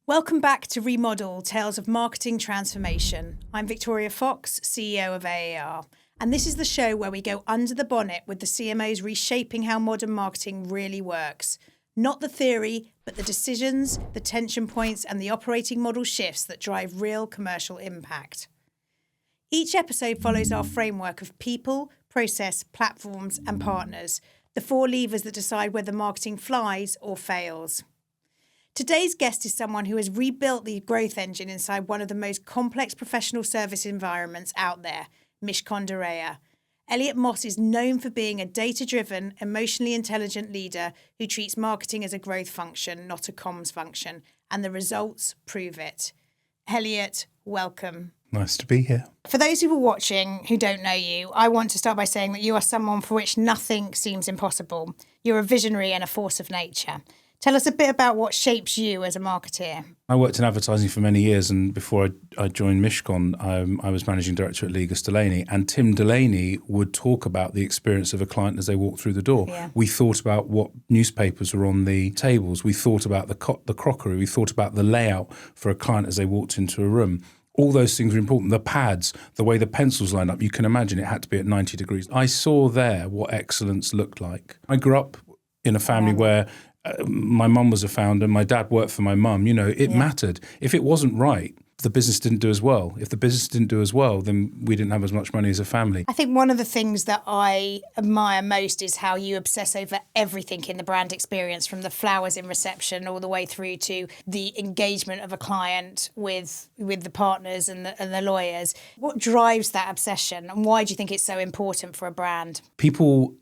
Welcome back to ReModel, Tales of Marketing Transformation. I'm Victoria Fox, CEO of AAR, and this is the show where we go under the bonnet with the CMOs reshaping how modern marketing really works. Not the theory, but the decisions, the tension points, and the operating model shifts that drive real commercial impact. Each episode follows our framework of people, process, platforms, and partners, the four levers that decide whether marketing flies or fails. Today's guest is someone who has rebuilt the growth engine inside one of the most complex professional service environments out there, Mishcon de Reya. Elliot Moss is known for being a data-driven, emotionally intelligent leader who treats marketing as a growth function, not a comms function, and the results prove it. Elliot, welcome. Nice to be here. For those who are watching who don't know you, I want to start by saying that you are someone for which nothing seems impossible. You're a visionary and a force of nature. Tell us a bit about what shapes you as a marketeer. I worked in advertising for many years, and before I joined Mishcon, I was managing director at Rigour Delaney, and Tim Delaney would talk about the experience of a client as they walked through the door. Yeah. We thought about what newspapers were on the tables. We thought about the crockery. We thought about the layout for a client as they walked into a room. All those things are important. The pads, the way the pencils line up, you can imagine it had to be at 90 degrees. I saw there what excellence looked like. I grew up in a family where my mum was a founder, my dad worked for my mum. You know, it mattered. If it wasn't right, the business didn't do as well. If the business didn't do as well, then we didn't have as much money as a family. I think one of the things that I admire most is how you obsess over everything in the brand experience, from the flowers in reception all the way through to the engagement of a client with the partners and the lawyers. What drives that obsession, and why do you think it's so important for a brand? People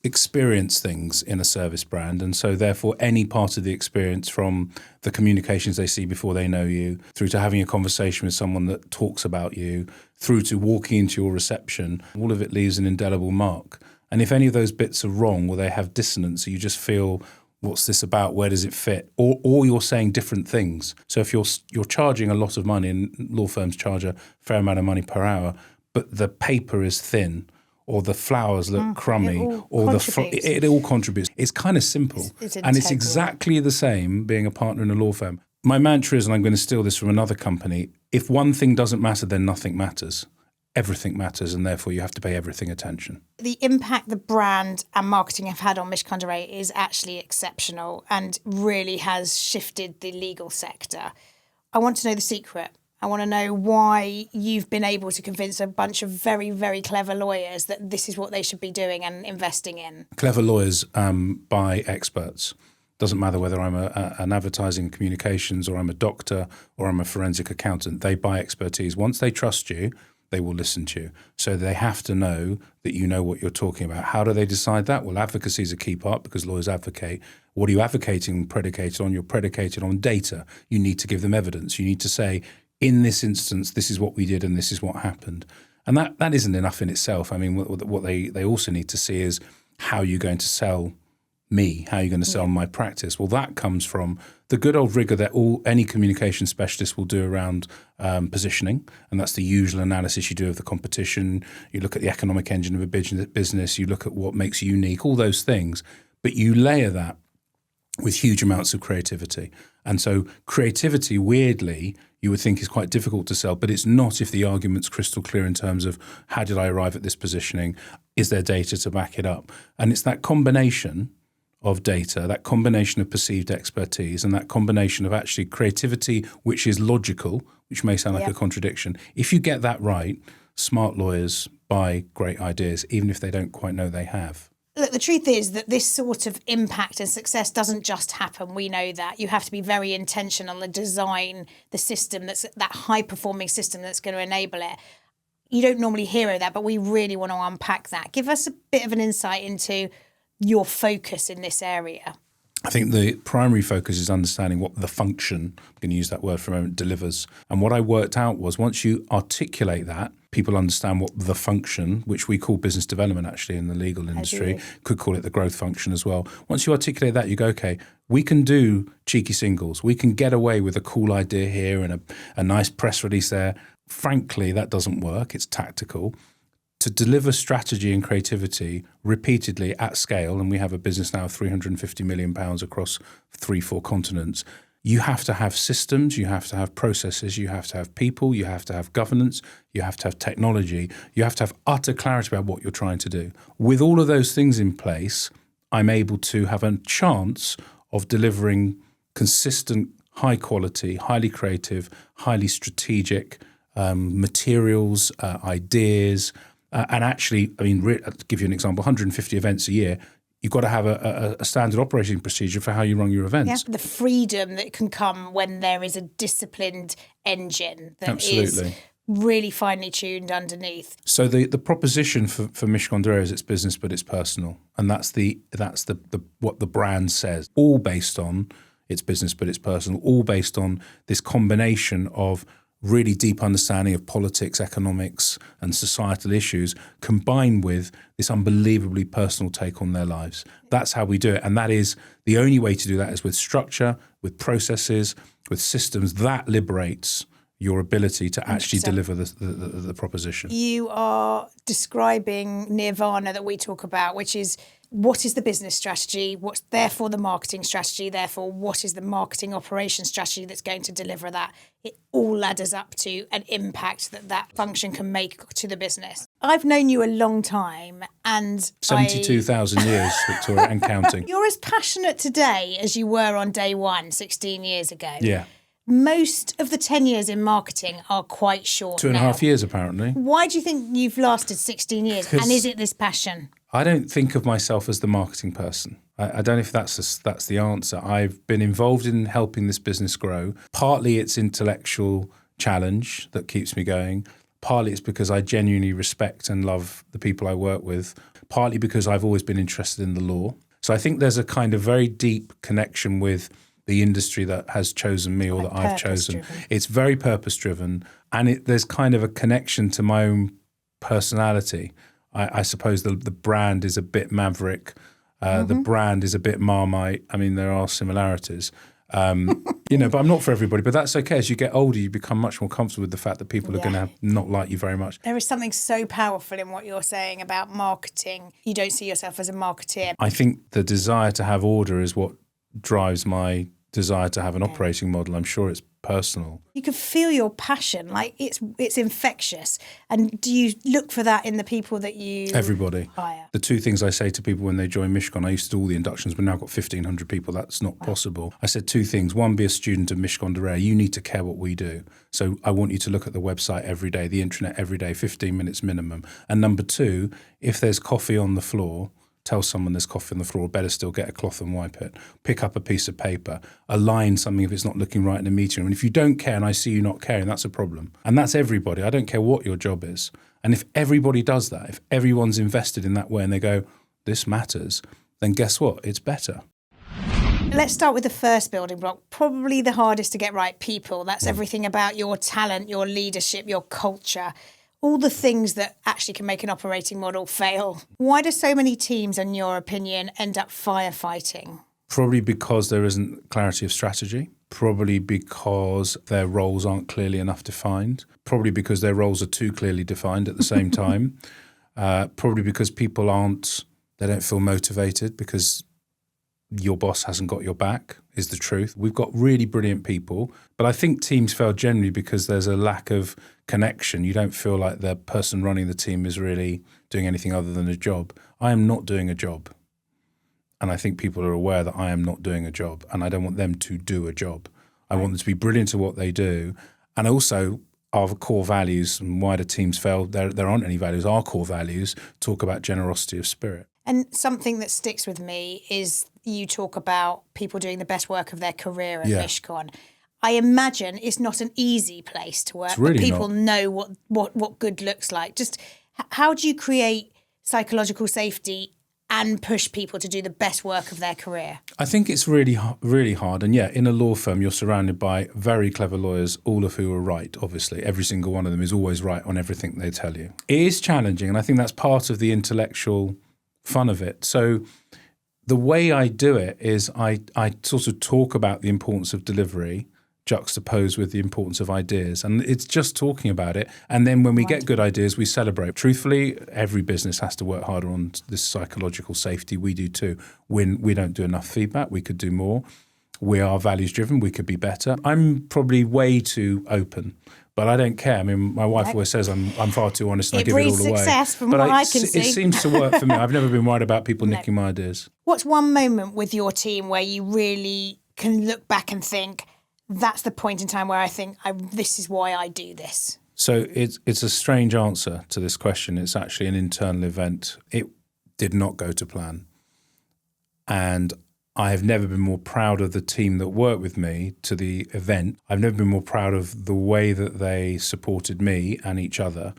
experience things in a service brand, and so therefore any part of the experience, from the communications they see before they know you, through to having a conversation with someone that talks about you, through to walking into your reception, all of it leaves an indelible mark. And if any of those bits are wrong or they have dissonance, you just feel, what's this about? Where does it fit? Or you're saying different things. So if you're charging a lot of money, and law firms charge a fair amount of money per hour, but the paper is thin, or the flowers look crummy, it all contributes. It's kind of simple. And it's exactly the same being a partner in a law firm. My mantra is, and I'm going to steal this from another company, if one thing doesn't matter, then nothing matters. Everything matters, and therefore you have to pay everything attention. The impact the brand and marketing have had on Mishcon de Reya is actually exceptional and really has shifted the legal sector. I want to know the secret. I want to know why you've been able to convince a bunch of very, very clever lawyers that this is what they should be doing and investing in. Clever lawyers buy experts. Doesn't matter whether I'm an advertising communications, or I'm a doctor, or I'm a forensic accountant. They buy expertise. Once they trust you, they will listen to you. So they have to know that you know what you're talking about. How do they decide that? Well, advocacy is a key part, because lawyers advocate. What are you advocating predicated on? You're predicated on data. You need to give them evidence. You need to say, in this instance, this is what we did and this is what happened. And that isn't enough in itself. I mean, what they also need to see is, how you're going to sell me, how you're going to sell my practice. Well, that comes from the good old rigor that any communication specialist will do around positioning. And that's the usual analysis you do of the competition. You look at the economic engine of a business. You look at what makes you unique, all those things. But you layer that with huge amounts of creativity. And so creativity, weirdly, you would think is quite difficult to sell, but it's not if the argument's crystal clear in terms of, how did I arrive at this positioning? Is there data to back it up? And it's that combination of data, that combination of perceived expertise, and that combination of actually creativity, which is logical, which may sound like a contradiction. If you get that right, smart lawyers buy great ideas, even if they don't quite know they have. Look, the truth is that this sort of impact and success doesn't just happen. We know that. You have to be very intentional on the design, the system, that high-performing system that's going to enable it. You don't normally hear that, but we really want to unpack that. Give us a bit of an insight into your focus in this area. I think the primary focus is understanding what the function, I'm going to use that word for a moment, delivers. And what I worked out was, once you articulate that, people understand what the function, which we call business development actually in the legal industry, could call it the growth function as well. Once you articulate that, you go, okay, we can do cheeky singles. We can get away with a cool idea here and a nice press release there. Frankly, that doesn't work. It's tactical. To deliver strategy and creativity repeatedly at scale, and we have a business now of £350 million across 3-4 continents, you have to have systems, you have to have processes, you have to have people, you have to have governance, you have to have technology, you have to have utter clarity about what you're trying to do. With all of those things in place, I'm able to have a chance of delivering consistent, high quality, highly creative, highly strategic materials, ideas. And actually, I mean, to give you an example, 150 events a year, you've got to have a standard operating procedure for how you run your events. Yeah, the freedom that can come when there is a disciplined engine that Absolutely. is really finely tuned underneath. So the proposition for Mishcon de Reya is it's business, but it's personal. And that's the what the brand says, all based on it's business, but it's personal, all based on this combination of really deep understanding of politics, economics, and societal issues, combined with this unbelievably personal take on their lives. That's how we do it. And that is the only way to do that is with structure, with processes, with systems. That liberates your ability to actually 100%. deliver the proposition. You are describing nirvana that we talk about, which is what is the business strategy, what's therefore the marketing strategy, therefore what is the marketing operations strategy that's going to deliver that. It all ladders up to an impact that function can make to the business. I've known you a long time and 72,000 years, Victoria, and counting. You're as passionate today as you were on day one, 16 years ago. Yeah. Most of the 10 years in marketing are quite short 2.5 years, apparently. Why do you think you've lasted 16 years? And is it this passion? I don't think of myself as the marketing person. I don't know if that's the answer. I've been involved in helping this business grow. Partly it's intellectual challenge that keeps me going. Partly it's because I genuinely respect and love the people I work with. Partly because I've always been interested in the law. So I think there's a kind of very deep connection with the industry that has chosen me or that I've chosen. It's very purpose-driven, and there's kind of a connection to my own personality. I suppose the brand is a bit maverick. The brand is a bit Marmite. I mean, there are similarities. But I'm not for everybody. But that's okay. As you get older, you become much more comfortable with the fact that people are going to not like you very much. There is something so powerful in what you're saying about marketing. You don't see yourself as a marketeer. I think the desire to have order is what drives my desire to have an operating model. I'm sure it's personal. You can feel your passion, like it's infectious. And do you look for that in the people that you Everybody. hire? The two things I say to people when they join Mishcon, I used to do all the inductions, but now I've got 1,500 people. That's not possible. I said two things. One, be a student of Mishcon de Reya. You need to care what we do. So I want you to look at the website every day, the intranet every day, 15 minutes minimum. And number two, if there's coffee on the floor, tell someone there's coffee on the floor, or better still, get a cloth and wipe it. Pick up a piece of paper, align something if it's not looking right in a meeting room. And if you don't care and I see you not caring, that's a problem. And that's everybody. I don't care what your job is. And if everybody does that, if everyone's invested in that way and they go, this matters, then guess what? It's better. Let's start with the first building block, probably the hardest to get right, people. That's everything about your talent, your leadership, your culture. All the things that actually can make an operating model fail. Why do so many teams, in your opinion, end up firefighting? Probably because there isn't clarity of strategy. Probably because their roles aren't clearly enough defined. Probably because their roles are too clearly defined at the same time. Probably because people they don't feel motivated because your boss hasn't got your back, is the truth. We've got really brilliant people, but I think teams fail generally because there's a lack of connection. You don't feel like the person running the team is really doing anything other than a job. I am not doing a job. And I think people are aware that I am not doing a job, and I don't want them to do a job. I want them to be brilliant at what they do. And also, our core values, and why do teams fail, there aren't any values. Our core values talk about generosity of spirit. And something that sticks with me is you talk about people doing the best work of their career at Mishcon. I imagine it's not an easy place to work, really but people not. know what good looks like. Just how do you create psychological safety and push people to do the best work of their career? I think it's really, really hard. And in a law firm, you're surrounded by very clever lawyers, all of who are right, obviously. Every single one of them is always right on everything they tell you. It is challenging, and I think that's part of the intellectual fun of it. So the way I do it is I sort of talk about the importance of delivery juxtaposed with the importance of ideas. And it's just talking about it. And then when we get good ideas, we celebrate. Truthfully, every business has to work harder on this psychological safety. We do too. When we don't do enough feedback, we could do more. We are values driven. We could be better. I'm probably way too open, but I don't care. I mean, my wife always says I'm far too honest and I give it all away. It breeds success from But what I can see. It seems to work for me. I've never been worried about people nicking my ideas. What's one moment with your team where you really can look back and think, that's the point in time where I think this is why I do this? So it's a strange answer to this question. It's actually an internal event. It did not go to plan. And I have never been more proud of the team that worked with me to the event. I've never been more proud of the way that they supported me and each other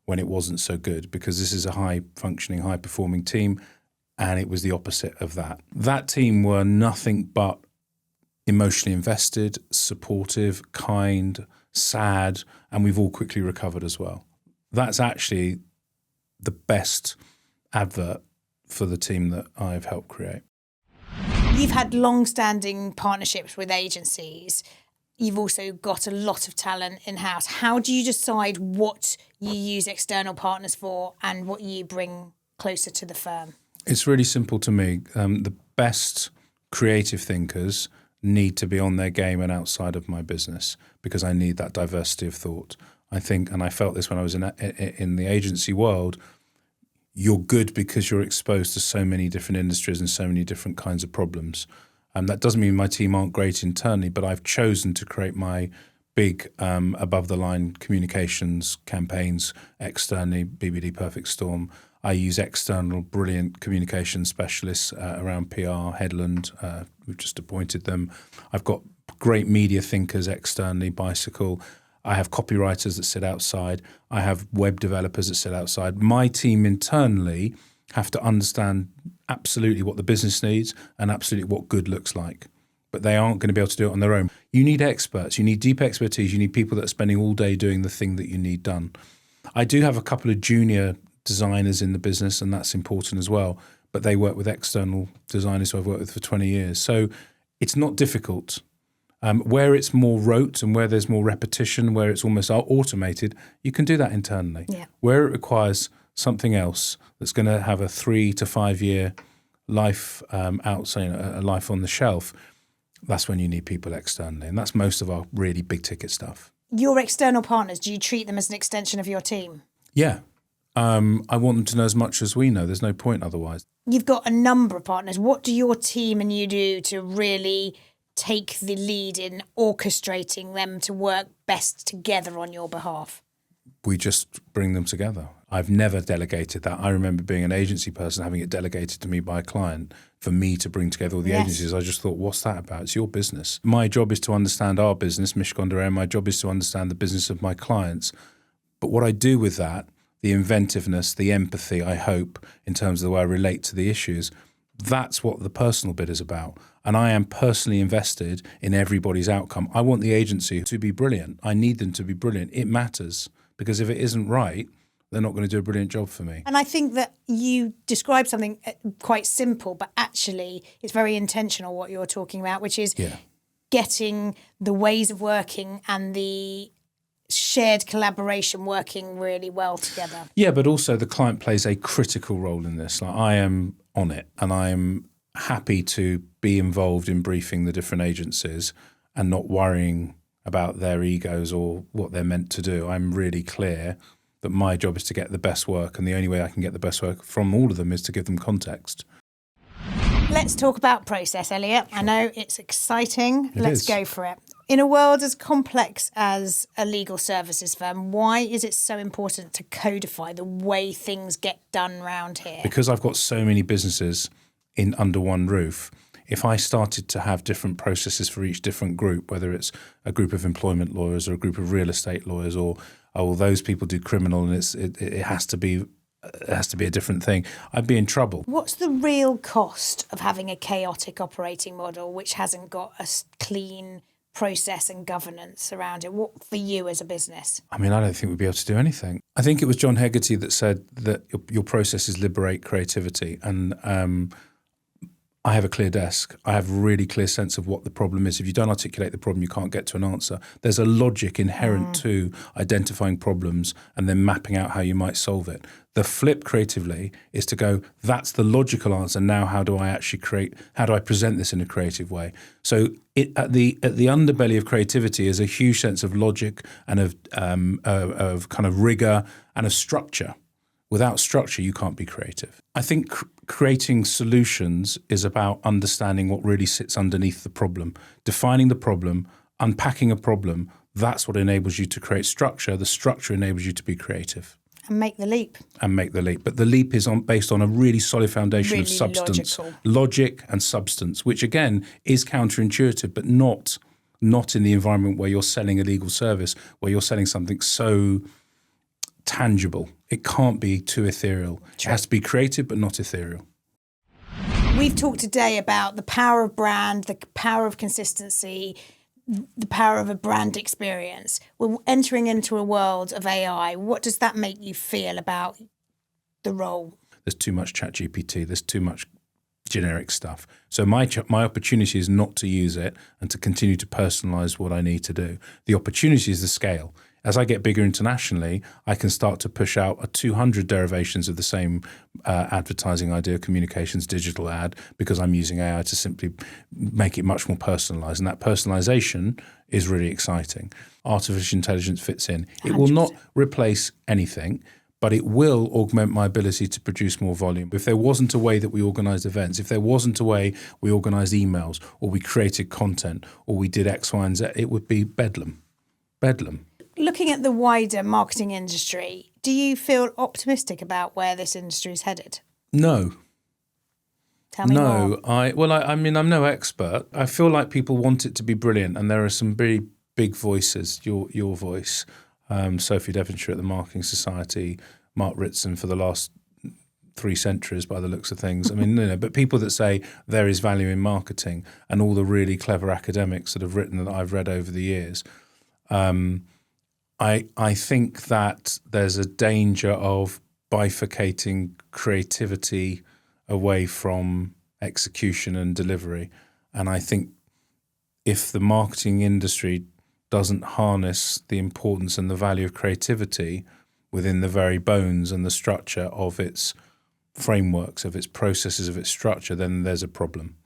when it wasn't so good, because this is a high-functioning, high-performing team, and it was the opposite of that. That team were nothing but emotionally invested, supportive, kind, sad, and we've all quickly recovered as well. That's actually the best advert for the team that I've helped create. You've had long-standing partnerships with agencies. You've also got a lot of talent in-house. How do you decide what you use external partners for and what you bring closer to the firm? It's really simple to me. The best creative thinkers need to be on their game and outside of my business, because I need that diversity of thought. I think, and I felt this when I was in the agency world, you're good because you're exposed to so many different industries and so many different kinds of problems. That doesn't mean my team aren't great internally, but I've chosen to create my big above-the-line communications campaigns externally, BBD Perfect Storm. I use external brilliant communication specialists around PR, Headland, we've just appointed them. I've got great media thinkers externally, Bicycle. I have copywriters that sit outside. I have web developers that sit outside. My team internally have to understand absolutely what the business needs and absolutely what good looks like. But they aren't going to be able to do it on their own. You need experts. You need deep expertise. You need people that are spending all day doing the thing that you need done. I do have a couple of junior designers in the business, and that's important as well. But they work with external designers who I've worked with for 20 years. So it's not difficult. Where it's more rote and where there's more repetition, where it's almost automated, you can do that internally. Yeah. Where it requires something else that's going to have a 3 to 5 year life a life on the shelf, that's when you need people externally. And that's most of our really big ticket stuff. Your external partners, do you treat them as an extension of your team? Yeah. I want them to know as much as we know. There's no point otherwise. You've got a number of partners. What do your team and you do to really take the lead in orchestrating them to work best together on your behalf? We just bring them together. I've never delegated that. I remember being an agency person, having it delegated to me by a client for me to bring together all the agencies. I just thought, what's that about? It's your business. My job is to understand our business, Mishcon de Reya. My job is to understand the business of my clients. But what I do with that, the inventiveness, the empathy, I hope, in terms of the way I relate to the issues, that's what the personal bit is about. And I am personally invested in everybody's outcome. I want the agency to be brilliant. I need them to be brilliant. It matters, because if it isn't right, they're not going to do a brilliant job for me. And I think that you described something quite simple, but actually it's very intentional what you're talking about, which is getting the ways of working and the shared collaboration working really well together. Yeah, but also the client plays a critical role in this. Like, I am on it, and I am happy to be involved in briefing the different agencies and not worrying about their egos or what they're meant to do. I'm really clear that my job is to get the best work, and the only way I can get the best work from all of them is to give them context. Let's talk about process, Elliot. I know it's exciting. Let's go for it. In a world as complex as a legal services firm, why is it so important to codify the way things get done around here? Because I've got so many businesses in under one roof, if I started to have different processes for each different group, whether it's a group of employment lawyers or a group of real estate lawyers, or those people do criminal and it has to be a different thing, I'd be in trouble. What's the real cost of having a chaotic operating model which hasn't got a clean process and governance around it? What for you as a business? I mean, I don't think we'd be able to do anything. I think it was John Hegarty that said that your processes liberate creativity, and I have a clear desk. I have a really clear sense of what the problem is. If you don't articulate the problem, you can't get to an answer. There's a logic inherent to identifying problems and then mapping out how you might solve it. The flip creatively is to go, that's the logical answer. Now, how do I actually how do I present this in a creative way? So at the underbelly of creativity is a huge sense of logic and of kind of rigor and of structure. Without structure, you can't be creative. I think creating solutions is about understanding what really sits underneath the problem, defining the problem, unpacking a problem. That's what enables you to create structure. The structure enables you to be creative. And make the leap. But the leap is based on a really solid foundation of Really substance, logical. logic and substance, which again is counterintuitive, but not in the environment where you're selling a legal service, where you're selling something so tangible. It can't be too ethereal. True. It has to be creative, but not ethereal. We've talked today about the power of brand, the power of consistency, the power of a brand experience. We're entering into a world of AI. What does that make you feel about the role? There's too much ChatGPT. There's too much generic stuff. So my opportunity is not to use it and to continue to personalize what I need to do. The opportunity is the scale. As I get bigger internationally, I can start to push out 200 derivations of the same advertising idea, communications, digital ad, because I'm using AI to simply make it much more personalized. And that personalization is really exciting. Artificial intelligence fits in. It 100%. will not replace anything, but it will augment my ability to produce more volume. If there wasn't a way that we organized events, if there wasn't a way we organized emails, or we created content, or we did X, Y, and Z, it would be bedlam. Bedlam. Looking at the wider marketing industry, do you feel optimistic about where this industry is headed? No. Tell me more. I mean, I'm no expert. I feel like people want it to be brilliant, and there are some very big voices, your voice, Sophie Devonshire at the Marketing Society, Mark Ritson for the last 3 centuries by the looks of things. I mean, but people that say there is value in marketing, and all the really clever academics that have written that I've read over the years. I think that there's a danger of bifurcating creativity away from execution and delivery. And I think if the marketing industry doesn't harness the importance and the value of creativity within the very bones and the structure of its frameworks, of its processes, of its structure, then there's a problem.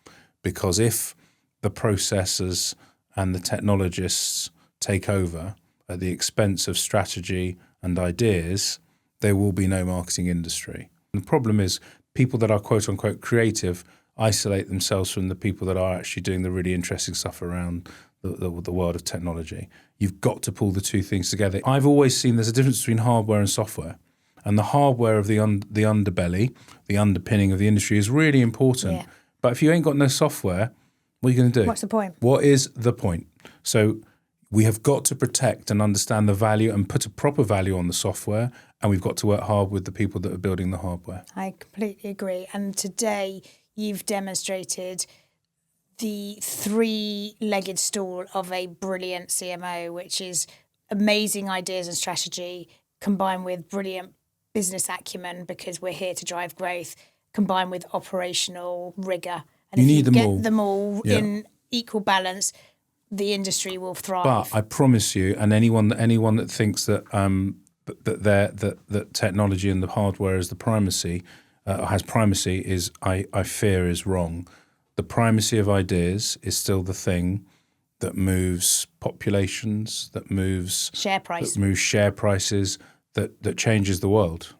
Because if the processors and the technologists take over at the expense of strategy and ideas, there will be no marketing industry. And the problem is people that are quote unquote creative isolate themselves from the people that are actually doing the really interesting stuff around the world of technology. You've got to pull the two things together. I've always seen there's a difference between hardware and software. And the hardware of the underbelly, the underpinning of the industry is really important. Yeah. But if you ain't got no software, what are you going to do? What's the point? What is the point? So we have got to protect and understand the value and put a proper value on the software, and we've got to work hard with the people that are building the hardware. I completely agree. And today you've demonstrated the 3-legged stool of a brilliant CMO, which is amazing ideas and strategy combined with brilliant business acumen, because we're here to drive growth, combined with operational rigor. And you if need you them get all. them all Yeah. in equal balance, the industry will thrive. But I promise you, and anyone that thinks that that technology and the hardware is the primacy, has primacy, I fear is wrong. The primacy of ideas is still the thing that moves populations, that moves share price, that moves share prices, that changes the world.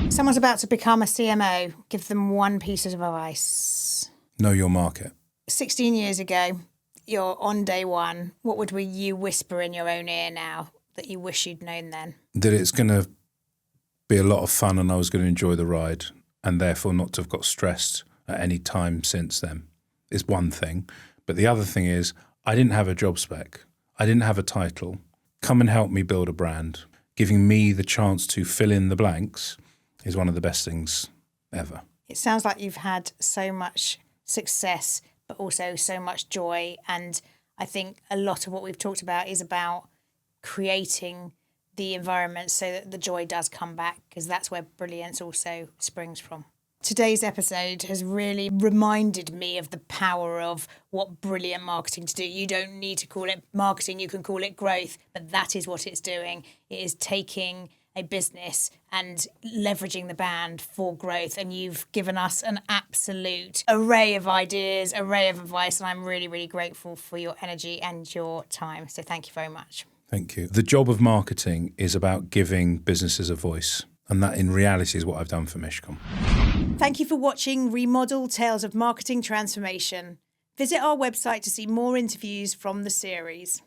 Someone's about to become a CMO. Give them one piece of advice. Know your market. 16 years ago, you're on day one. What would you whisper in your own ear now that you wish you'd known then? That it's going to be a lot of fun and I was going to enjoy the ride, and therefore not to have got stressed at any time since then is one thing. But the other thing is I didn't have a job spec. I didn't have a title. Come and help me build a brand. Giving me the chance to fill in the blanks is one of the best things ever. It sounds like you've had so much success, but also so much joy. And I think a lot of what we've talked about is about creating the environment so that the joy does come back, because that's where brilliance also springs from. Today's episode has really reminded me of the power of what brilliant marketing to do. You don't need to call it marketing, you can call it growth, but that is what it's doing. It is taking a business and leveraging the brand for growth. And you've given us an absolute array of ideas, array of advice, and I'm really, really grateful for your energy and your time. So thank you very much. Thank you. The job of marketing is about giving businesses a voice. And that in reality is what I've done for Mishcon. Thank you for watching ReModel Tales of Marketing Transformation. Visit our website to see more interviews from the series.